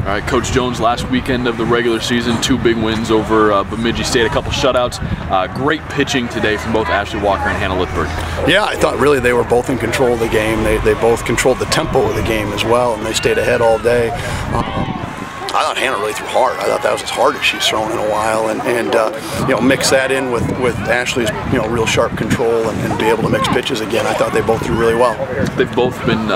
All right, Coach Jones, last weekend of the regular season, 2 big wins over Bemidji State, a couple shutouts. Great pitching today from both Ashley Walker and Hannah Lithberg. Yeah, I thought really they were both in control of the game. They both controlled the tempo of the game as well, and they stayed ahead all day. I thought Hannah really threw hard. I thought that was as hard as she's thrown in a while, and you know, mix that in with Ashley's real sharp control and be able to mix pitches again. I thought they both threw really well. They've both been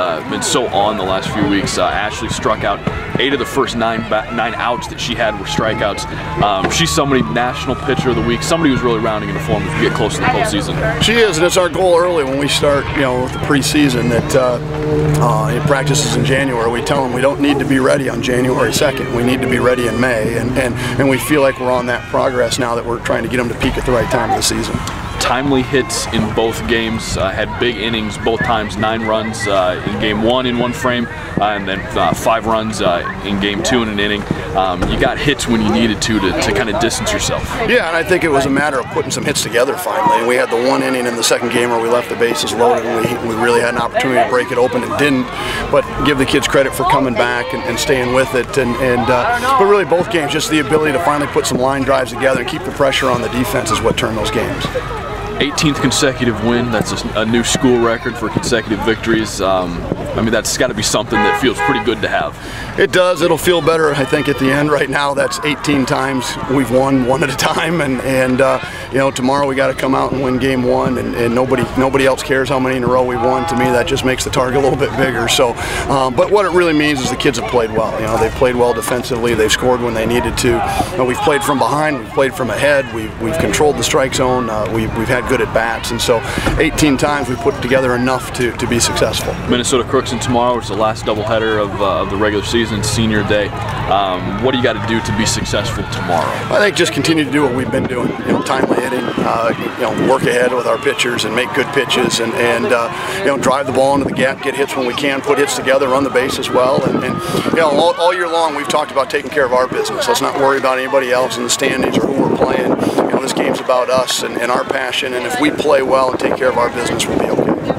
so on the last few weeks. Ashley struck out 8 of the first 9 outs that she had were strikeouts. She's somebody, National Pitcher of the Week, somebody who's really rounding into form as we get close to the postseason. She is, and it's our goal early when we start, with the preseason that in practices in January, we tell them we don't need to be ready on January 2nd. We need to be ready in May, and we feel like we're on that progress now that we're trying to get them to peak at the right time of the season. Timely hits in both games, had big innings both times, 9 runs in game 1 in one frame, and then 5 runs in game 2 in an inning. You got hits when you needed to kind of distance yourself. Yeah, and I think it was a matter of putting some hits together finally. And we had the 1 inning in the second game where we left the bases loaded, and we really had an opportunity to break it open and didn't. But give the kids credit for coming back and staying with it. But really both games, just the ability to finally put some line drives together and keep the pressure on the defense is what turned those games. 18th consecutive win. That's a new school record for consecutive victories. I mean, that's got to be something that feels pretty good to have. It does. It'll feel better, I think, at the end. Right now, that's 18 times we've won one at a time, and tomorrow we got to come out and win game 1, and nobody else cares how many in a row we won. To me, that just makes the target a little bit bigger. So, but what it really means is the kids have played well. They've played well defensively. They've scored when they needed to. We've played from behind. We've played from ahead. We've controlled the strike zone. We've had good at bats, and so 18 times we put together enough to be successful. Minnesota Crookston tomorrow, which is the last doubleheader of the regular season, senior day. What do you got to do to be successful tomorrow? I think just continue to do what we've been doing. Timely hitting, work ahead with our pitchers and make good pitches, and drive the ball into the gap, get hits when we can, put hits together, run the base as well, and all year long we've talked about taking care of our business. Let's not worry about anybody else in the standings or who we're playing. This game's about us and our passion, and if we play well and take care of our business, we'll be okay.